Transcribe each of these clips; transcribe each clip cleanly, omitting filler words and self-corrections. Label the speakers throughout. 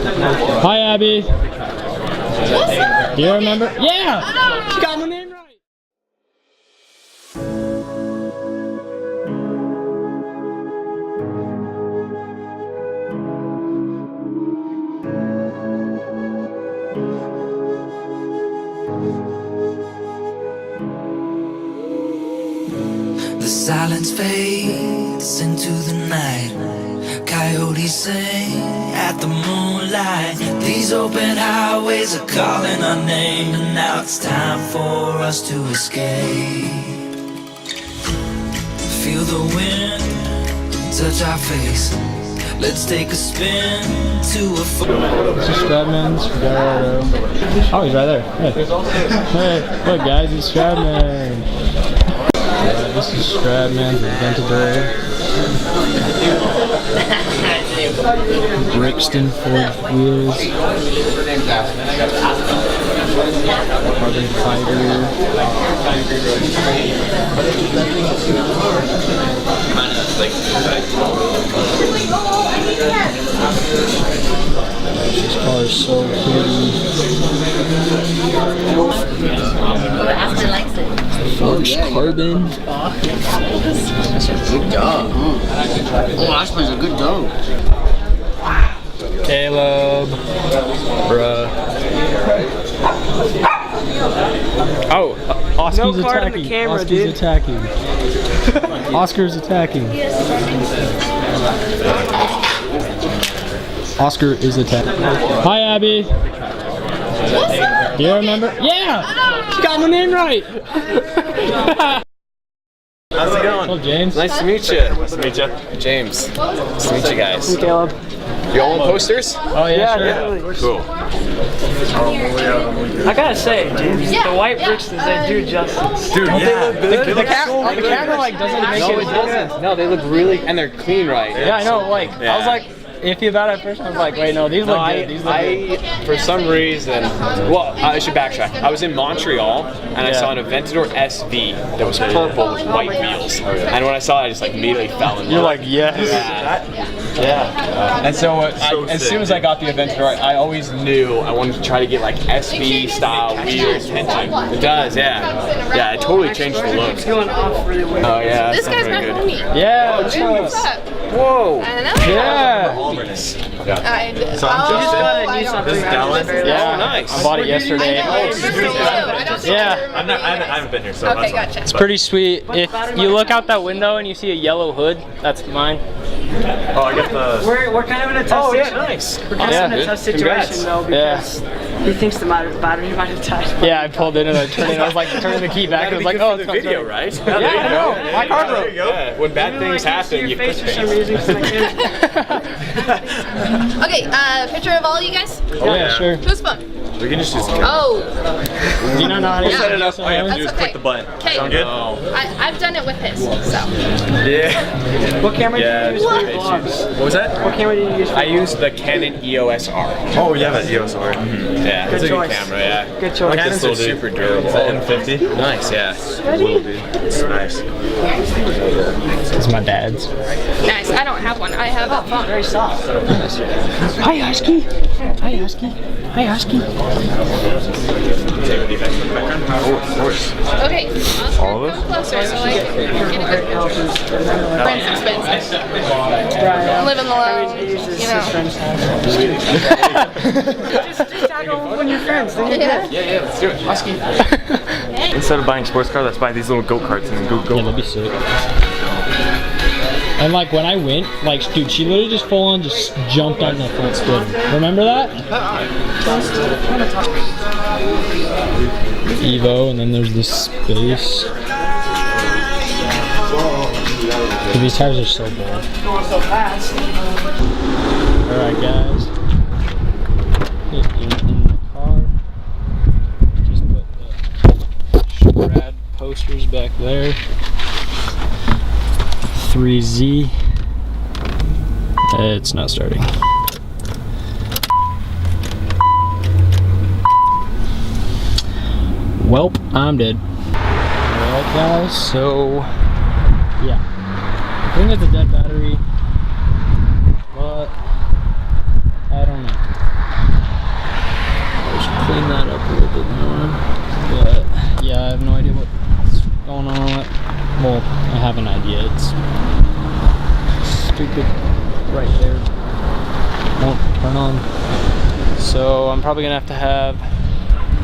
Speaker 1: Hi, Abby. Do you remember? Yeah! She got my name right.
Speaker 2: The silence fades into the night. Coyotes sing at the moonlight. These open highways are calling our name, and now it's time for us to escape. Feel the wind touch our face. Let's take a spin to a
Speaker 1: This is STRADMAN's Gallardo. Oh, he's right there. Hey. Hey, look guys, it's STRADMAN. This is STRADMAN's Aventador. Brixton forged wheels. Carbon fiber. This car is so pretty.
Speaker 3: Aspen likes it.
Speaker 1: Forged carbon.
Speaker 3: That's a good dog. Oh, Aspen's a good dog.
Speaker 1: Caleb. Bruh. Oh, Oscar's
Speaker 4: No card on
Speaker 1: attacking.
Speaker 4: the camera,
Speaker 1: Oscar's
Speaker 4: dude.
Speaker 1: attacking. Oscar's attacking. Oscar is attacking. Hi, Abby. Do you remember? Yeah! She got my name right!
Speaker 5: How's it going?
Speaker 1: Hello, James.
Speaker 5: Nice to meet you. Nice to meet you. James. Nice to meet you guys.
Speaker 4: Caleb.
Speaker 5: You all want posters?
Speaker 1: Oh, yeah, sure.
Speaker 4: Definitely.
Speaker 5: Cool.
Speaker 4: I gotta say, James, the white bricks, they do justice.
Speaker 5: Dude, yeah.
Speaker 1: The camera like doesn't make
Speaker 5: No,
Speaker 1: it.
Speaker 5: it doesn't. No, they look really, and they're clean, right?
Speaker 1: Yeah, I know. Like, I was like iffy about it at first. I was like, wait, no, these look good. These look good.
Speaker 5: For some reason, well, I should backtrack. I was in Montreal, and I saw an Aventador SV that was purple with white wheels. And when I saw it, I just like immediately fell in love.
Speaker 1: You're like, yes.
Speaker 5: Yeah. And so, as soon as I got the Aventador, I always knew I wanted to try to get like SV style wheel tension. It does, yeah. Yeah, it totally changed the look.
Speaker 4: It's going off really weird.
Speaker 5: Oh yeah,
Speaker 6: This guy's my
Speaker 5: good.
Speaker 6: homie.
Speaker 1: Yeah.
Speaker 6: What's up?
Speaker 5: Whoa.
Speaker 6: I know.
Speaker 1: Yeah.
Speaker 6: I did.
Speaker 5: So I'm just
Speaker 4: got a new something.
Speaker 5: This is Dallas.
Speaker 1: Yeah.
Speaker 5: Oh, nice.
Speaker 1: I bought it yesterday.
Speaker 6: I don't think
Speaker 1: Yeah.
Speaker 6: I
Speaker 5: haven't been here, so
Speaker 6: okay, gotcha.
Speaker 1: It's pretty sweet. If you look out that window and you see a yellow hood, that's mine.
Speaker 5: Oh, I got the.
Speaker 4: We're kind of in a tough situation.
Speaker 5: nice.
Speaker 4: We're kind of in a tough situation though because he thinks the battery might have died.
Speaker 1: Yeah, I pulled in and I turned it. I was like turning the key back. I was like, oh, it's
Speaker 5: the video, right?
Speaker 1: Yeah, I know. My car broke.
Speaker 5: Yeah. When bad things happen, you
Speaker 4: face
Speaker 5: click
Speaker 4: for some
Speaker 5: things.
Speaker 4: reason.
Speaker 6: Okay, picture of all you guys.
Speaker 1: Oh yeah, sure.
Speaker 6: Whose phone?
Speaker 5: We can just use.
Speaker 6: Oh,
Speaker 1: Do you not know how to
Speaker 5: Set it up. All you have to do is
Speaker 6: that's okay.
Speaker 5: click the button.
Speaker 6: Okay.
Speaker 5: Sound good?
Speaker 6: I've done it with his, so.
Speaker 5: Yeah.
Speaker 4: What camera do you use for your
Speaker 5: What
Speaker 4: vlogs?
Speaker 5: was that?
Speaker 4: What camera do you use for
Speaker 5: I used the Canon EOS R.
Speaker 7: Oh, yeah, that EOS R.
Speaker 5: Yeah, it's a good
Speaker 4: choice.
Speaker 5: camera, yeah.
Speaker 4: Good choice.
Speaker 5: Canons are super durable.
Speaker 7: M50?
Speaker 5: Nice, yeah.
Speaker 7: Will be. It's nice.
Speaker 1: It's my dad's.
Speaker 6: Nice. I don't have one. I have a phone.
Speaker 4: Very soft.
Speaker 1: Hi, Husky. Hi, Husky. Hi, Husky.
Speaker 7: Oh, of course.
Speaker 6: Okay.
Speaker 7: All of us?
Speaker 6: Come closer so I can get a good rent's expensive.
Speaker 4: Right.
Speaker 6: Living alone, you know.
Speaker 4: Just tag on one of your friends. Then you're good.
Speaker 5: Yeah, let's do it. Husky.
Speaker 7: Instead of buying sports cars, let's buy these little go-karts and go.
Speaker 1: Yeah, that'd be sick. And like when I went, like dude, she literally just full on just jumped on the front spin. Remember that? Evo, and then there's this space. Dude, these tires are so bad.
Speaker 4: Going so fast.
Speaker 1: Alright guys. In the car. Just put the Strad posters back there. 3Z. It's not starting. Welp, I'm dead. Alright guys, so yeah. I think it's a dead battery, but I don't know. Well, I have an idea. It's stupid right there. Won't turn on. So I'm probably gonna have to have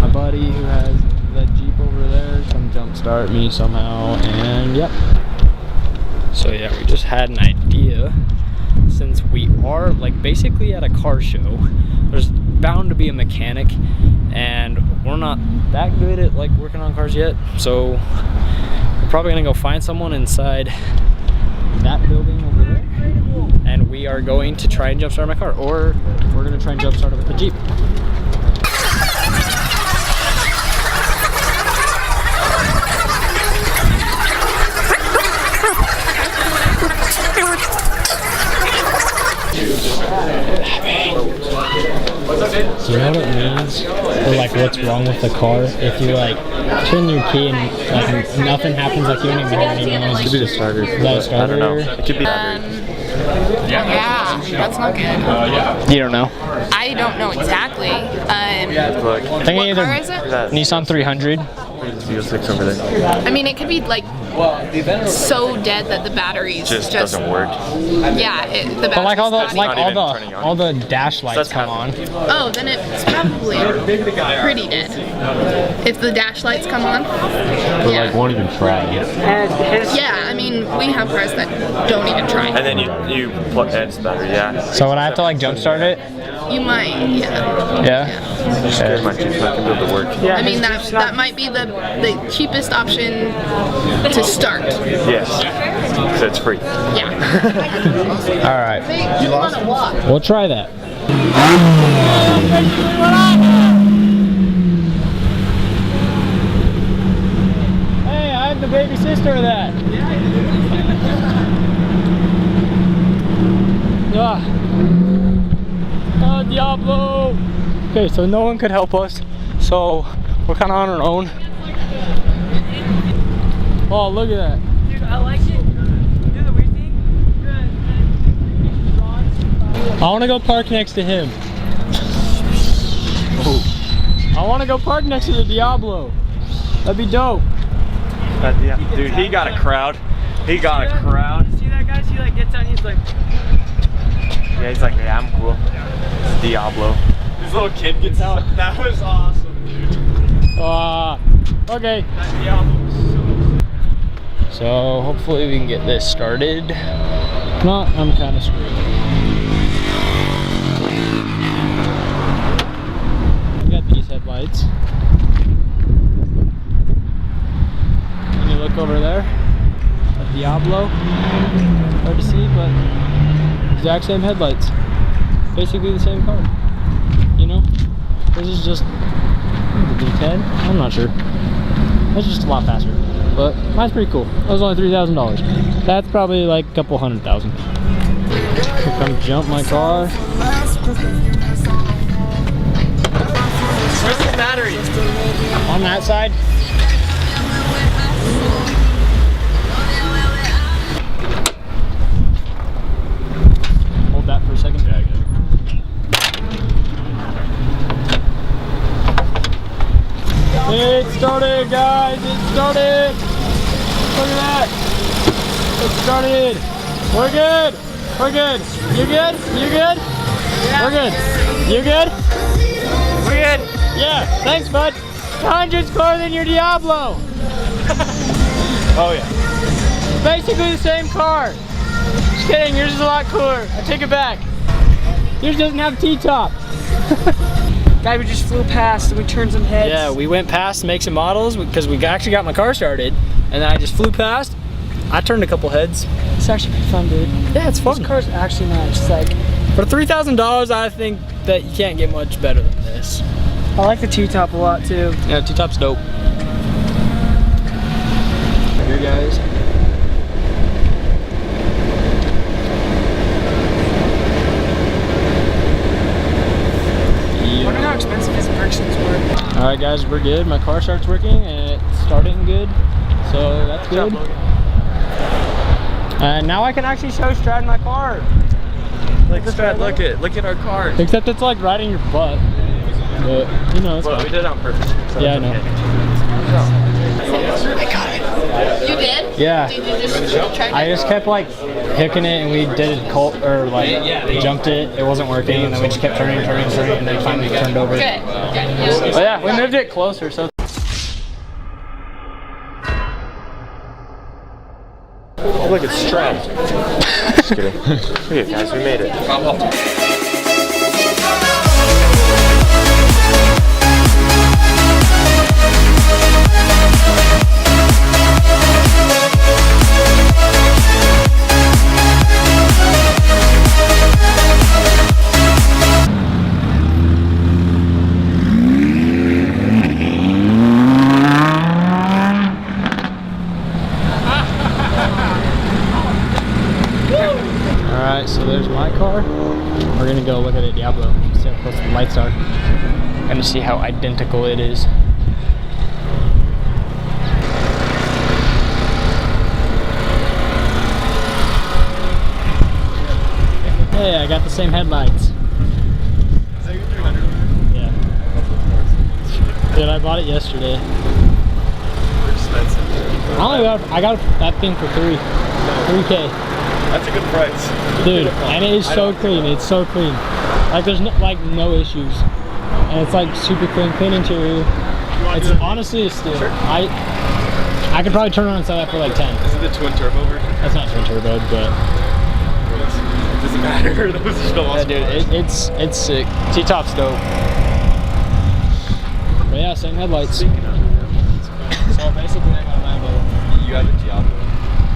Speaker 1: my buddy who has that Jeep over there come jump start me somehow, and yep. So yeah, we just had an idea. Since we are like basically at a car show, there's bound to be a mechanic, and we're not that good at like working on cars yet. So we're probably gonna go find someone inside that building over there, and we are going to try and jump start my car, or we're gonna try and jump start it with the Jeep. Do you know what it means, or like what's wrong with the car? If you like turn your key and like nothing happens, like you don't even hear any noise.
Speaker 7: It could be the starter.
Speaker 1: Is that a starter?
Speaker 7: I don't know. It could be battery.
Speaker 6: Yeah, that's not good.
Speaker 1: You don't know?
Speaker 6: I don't know exactly.
Speaker 7: Look,
Speaker 1: I think
Speaker 6: What
Speaker 1: either
Speaker 6: car is it?
Speaker 7: that
Speaker 1: Nissan 300.
Speaker 7: Z06 over there.
Speaker 6: I mean, it could be like so dead that the battery's
Speaker 7: Just doesn't work.
Speaker 6: Yeah, the battery's
Speaker 1: But like
Speaker 6: not even-
Speaker 1: all the dash lights
Speaker 7: That's
Speaker 1: come on.
Speaker 6: Oh, then it's probably pretty dead. If the dash lights come on. Yeah.
Speaker 7: won't even try.
Speaker 6: Yeah, I mean, we have cars that don't even try.
Speaker 7: And then you plug in the battery, yeah.
Speaker 1: So would I have to like jump start it?
Speaker 6: You might, yeah.
Speaker 1: Yeah.
Speaker 7: Scared my Jeep's not gonna be able to work.
Speaker 6: I mean, that might be the cheapest option to start.
Speaker 7: Yes. So it's free.
Speaker 6: Yeah.
Speaker 1: All right.
Speaker 6: You want to walk?
Speaker 1: We'll try that. Hey, I'm the baby sister of that. Oh, Diablo! Okay, so no one could help us, so we're kind of on our own. Oh, look at that.
Speaker 4: Dude, I like it. Do the weird thing.
Speaker 1: I want to go park next to him. I want to go park next to the Diablo. That'd be dope.
Speaker 7: Yeah. Dude, he got a crowd. He got a crowd.
Speaker 4: See that guy? He like gets on. He's like.
Speaker 7: Yeah, he's like, yeah, I'm cool. It's Diablo. This little kid gets out. That was awesome, dude.
Speaker 1: Okay.
Speaker 7: That Diablo was so
Speaker 1: So hopefully we can get this started. If not, I'm kind of screwed. We got these headlights. Can you look over there? At Diablo. Hard to see, but exact same headlights. Basically the same car. You know? This is just the D10? I'm not sure. That's just a lot faster. But mine's pretty cool. That was only $3,000. That's probably like a couple $100,000. Come jump my car.
Speaker 7: Where's the battery?
Speaker 1: On that side. Hold that for a second.
Speaker 7: Yeah, I get it.
Speaker 1: It started, guys. It started. Look at that. It started. We're good. We're good. You good? You good? Yeah. We're good. You good? We're good. Yeah. Thanks, bud. 100's cooler than your Diablo.
Speaker 7: Oh, yeah.
Speaker 1: Basically the same car. Just kidding. Yours is a lot cooler. I take it back. Yours doesn't have T-top.
Speaker 4: Guy, we just flew past and we turned some heads.
Speaker 1: Yeah, we went past makes and models because we actually got my car started, and then I just flew past. I turned a couple heads.
Speaker 4: It's actually pretty fun, dude.
Speaker 1: Yeah, it's fun.
Speaker 4: This car's actually nice. It's like,
Speaker 1: For $3,000, I think that you can't get much better than this.
Speaker 4: I like the T-top a lot too.
Speaker 1: Yeah, T-top's dope. Here, guys.
Speaker 4: I wonder how expensive his frictions were.
Speaker 1: All right, guys, we're good. My car starts working and it's starting good, so that's good. And now I can actually show Strad my car.
Speaker 7: Like, Strad, look at our car.
Speaker 1: Except it's like riding your butt. But you know, it's
Speaker 7: Well,
Speaker 1: fine.
Speaker 7: we did it on purpose. So
Speaker 1: Yeah, I
Speaker 7: it's
Speaker 1: know.
Speaker 7: okay.
Speaker 6: You did?
Speaker 1: Yeah.
Speaker 6: Did you just try
Speaker 1: I just kept like hooking it, and we did jumped it. It wasn't working, and then we just kept turning, and then finally turned over.
Speaker 6: Good.
Speaker 1: But yeah, we moved it closer, so.
Speaker 7: Oh, look, it's strapped. Just kidding. Look at guys, we made it.
Speaker 1: Alright, so there's my car. We're gonna go look at it, Diablo, see how close the lights are. Gonna see how identical it is. Hey, I got the same headlights.
Speaker 7: Is that your 300?
Speaker 1: Yeah. Dude, I bought it yesterday.
Speaker 7: They're expensive.
Speaker 1: I got that thing for $3K.
Speaker 7: That's a good price.
Speaker 1: Dude, and it is so clean. It's so clean. Like there's no issues. And it's like super clean interior. It's honestly a steal.
Speaker 7: Sure.
Speaker 1: I could probably turn around and sell that for like 10.
Speaker 7: Is it the twin turbo version?
Speaker 1: That's not twin turbo, but
Speaker 7: It doesn't matter. Those are still awesome.
Speaker 1: yeah, dude, it's sick. T-top's dope. But yeah, same headlights.
Speaker 7: Speaking of,
Speaker 1: So basically, I got a Lambo.
Speaker 7: you have a Diablo.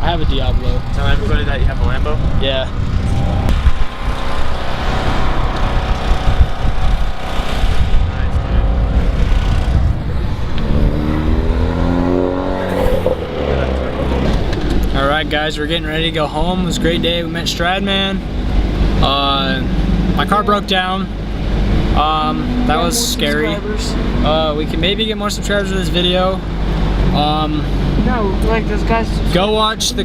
Speaker 1: I have a Diablo.
Speaker 7: Tell everybody that you have a Lambo.
Speaker 1: Yeah. Alright guys, we're getting ready to go home. It was a great day. We met STRADMAN. My car broke down. That was scary. We can maybe get more subscribers to this video.
Speaker 4: No, like those guys.
Speaker 1: Go watch the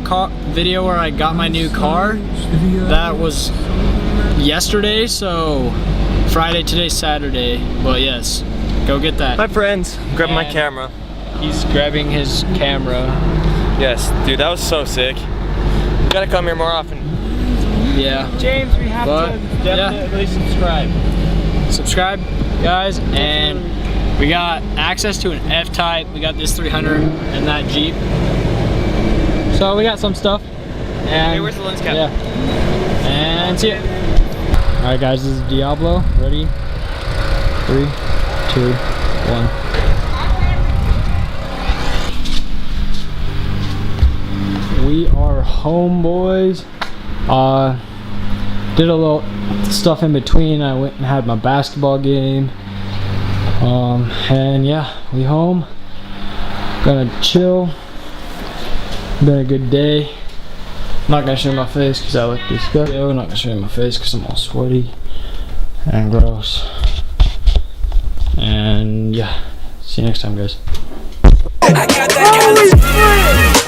Speaker 1: video where I got my new car. That was yesterday, so Friday, today's Saturday. But yes, go get that.
Speaker 7: Hi friends, I'm grabbing my camera.
Speaker 1: He's grabbing his camera.
Speaker 7: Yes, dude, that was so sick. You gotta come here more often.
Speaker 1: Yeah.
Speaker 7: James, we have
Speaker 1: But,
Speaker 7: to definitely subscribe.
Speaker 1: Subscribe, guys, and we got access to an F-Type. We got this 300 and that Jeep. So we got some stuff. And
Speaker 7: Hey, where's the lens cap?
Speaker 1: yeah. And see ya. All right, guys, this is Diablo. Ready? 3, 2, 1. We are home, boys. Did a little stuff in between. I went and had my basketball game. And yeah, we home. Gonna chill. Been a good day. I'm not gonna show my face because I look disgusting. I'm not gonna show you my face because I'm all sweaty and gross. And yeah, see you next time, guys.
Speaker 2: I got that kind of